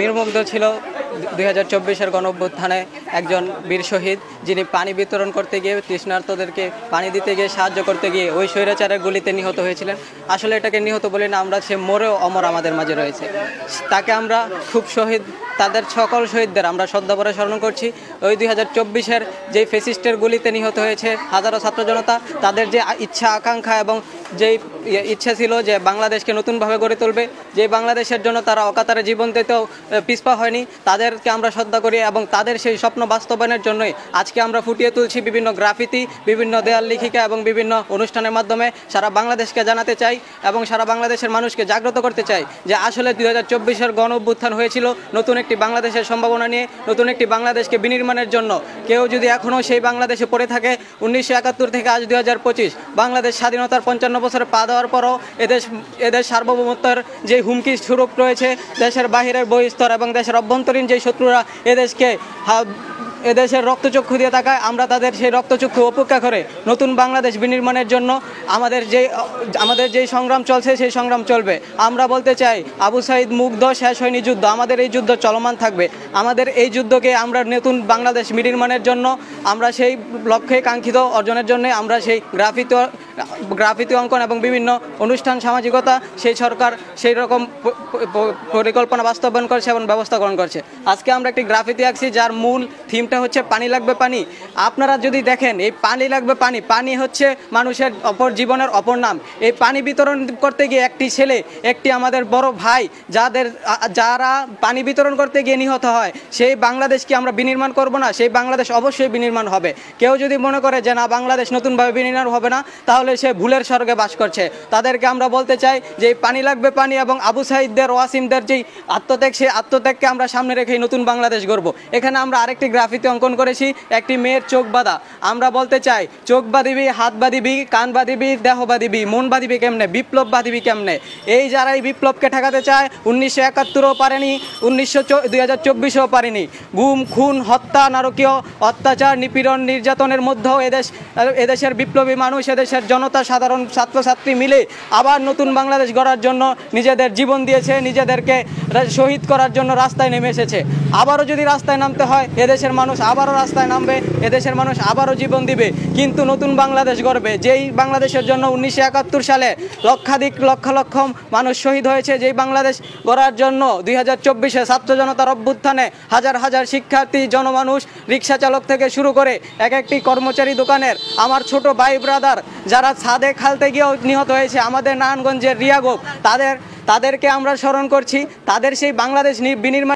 নির্মুগ্ধ ছিল 2024-এর গণঅভ্যুত্থানে একজন বীর শহীদ, যিনি পানি বিতরণ করতে গিয়ে তৃষ্ণার্তদেরকে পানি দিতে গিয়ে সাহায্য করতে গিয়ে ওই স্বৈরাচারের গুলিতে নিহত হয়েছিলেন। আসলে এটাকে নিহত বলি না আমরা, সে মরেও অমর আমাদের মাঝে রয়েছে। তাকে আমরা খুব তাদের সকল শহীদদের আমরা শ্রদ্ধাভরে স্মরণ করছি। ওই 2024-এর যেই ফেসিস্টের গুলিতে নিহত হয়েছে হাজারো ছাত্র জনতা, তাদের যে ইচ্ছা আকাঙ্ক্ষা এবং যেই ইচ্ছা ছিল যে বাংলাদেশকে নতুনভাবে গড়ে তুলবে, যে বাংলাদেশের জন্য তারা অকাতরে জীবন দিতেও পিছপা হয়নি, তাদেরকে আমরা শ্রদ্ধা করি এবং তাদের সেই স্বপ্ন বাস্তবায়নের জন্যই আজকে আমরা ফুটিয়ে তুলছি বিভিন্ন গ্রাফিতি, বিভিন্ন দেয়াল লিখিকা এবং বিভিন্ন অনুষ্ঠানের মাধ্যমে সারা বাংলাদেশকে জানাতে চাই এবং সারা বাংলাদেশের মানুষকে জাগ্রত করতে চাই যে আসলে 2024-এর গণ অভ্যুত্থান হয়েছিল নতুন একটি বাংলাদেশের সম্ভাবনা নিয়ে, নতুন একটি বাংলাদেশকে বিনির্মাণের জন্য। কেউ যদি এখনও সেই বাংলাদেশে পড়ে থাকে 1971 থেকে আজ 2025, বাংলাদেশ স্বাধীনতার 55 বছরে পা দেওয়ার পরও এদেশ সার্বভৌমত্বের যে হুমকি স্বরূপ রয়েছে, দেশের বাহিরের বহিস্তর এবং দেশের অভ্যন্তরীণ যেই শত্রুরা এদেশের রক্তচক্ষু দিয়ে তাকায়, আমরা তাদের সেই রক্তচক্ষু উপেক্ষা করে নতুন বাংলাদেশ বিনির্মাণের জন্য আমাদের যেই সংগ্রাম চলছে সেই সংগ্রাম চলবে। আমরা বলতে চাই আবু সাঈদ মুগ্ধ, শেষ হয়নি যুদ্ধ, আমাদের এই যুদ্ধ চলমান থাকবে। আমাদের এই যুদ্ধকে আমরা নতুন বাংলাদেশ বিনির্মাণের জন্য, আমরা সেই লক্ষ্যে কাঙ্ক্ষিত অর্জনের জন্য আমরা সেই গ্রাফিতি অঙ্কন এবং বিভিন্ন অনুষ্ঠান সামাজিকতা সেই সরকার সেই রকম পরিকল্পনা বাস্তবায়ন করছে এবং ব্যবস্থা গ্রহণ করছে। আজকে আমরা একটি গ্রাফিতি আঁকছি যার মূল থিমটা হচ্ছে পানি লাগবে পানি। আপনারা যদি দেখেন এই পানি লাগবে পানি, পানি হচ্ছে মানুষের জীবনের অপর নাম। এই পানি বিতরণ করতে গিয়ে একটি আমাদের বড় ভাই যারা পানি বিতরণ করতে গিয়ে নিহত হয়, সেই বাংলাদেশ কি আমরা বিনির্মাণ করব না? সেই বাংলাদেশ অবশ্যই বিনির্মাণ হবে। কেউ যদি মনে করে যে না বাংলাদেশ নতুনভাবে বিনির্মাণ হবে না, তাহলে সে ভুলের স্বর্গে বাস করছে। তাদেরকে আমরা বলতে চাই যে এই পানি লাগবে পানি এবং আবু সাঈদদের, ওয়াসিমদের যেই আত্মত্যাগ, সেই আত্মত্যাগকে আমরা সামনে রেখেই নতুন বাংলাদেশ গড়ব। এখানে আমরা আরেকটি গ্রাফিতি অঙ্কন করেছি, একটি মেয়ের চোখ বাঁধা। আমরা বলতে চাই চোখ বাঁধিবি, হাত বাঁধিবি, কান বাঁধিবি, দেহ বাঁধিবি, মন বাঁধিবি কেমনে, বিপ্লব বাঁধিবি কেমনে? এই যারা এই বিপ্লবকে ঠেকাতে চায় 1971ও পারেনি, 2024ও পারেনি। গুম, খুন, হত্যা, নারকীয় অত্যাচার, নিপীড়ন, নির্যাতনের মধ্যেও এদেশের বিপ্লবী মানুষ, এদেশের জনতা, সাধারণ ছাত্রছাত্রী মিলে আবার নতুন বাংলাদেশ গড়ার জন্য নিজেদের জীবন দিয়েছে, নিজেদেরকে শহীদ করার জন্য রাস্তায় নেমে এসেছে। আবারও যদি রাস্তায় নামতে হয় এদেশের মানুষ আবারও রাস্তায় নামবে, এদেশের মানুষ আবারও জীবন দিবে, কিন্তু নতুন বাংলাদেশ গড়বে। যেই বাংলাদেশের জন্য 1971 সালে লক্ষ লক্ষ মানুষ শহীদ হয়েছে, যেই বাংলাদেশ গড়ার জন্য 2024-এ ছাত্র জনতার অভ্যুত্থানে হাজার হাজার শিক্ষার্থী, জনমানুষ, রিক্সা চালক থেকে শুরু করে একটি কর্মচারী দোকানের আমার ছোট ভাই ব্রাদার যারা ছাদে খালতে গিয়েও নিহত হয়েছে, আমাদের নারায়ণগঞ্জের রিয়াগোপ, তাদেরকে আমরা স্মরণ করছি। তাদের সেই বাংলাদেশ বিনির্মাণ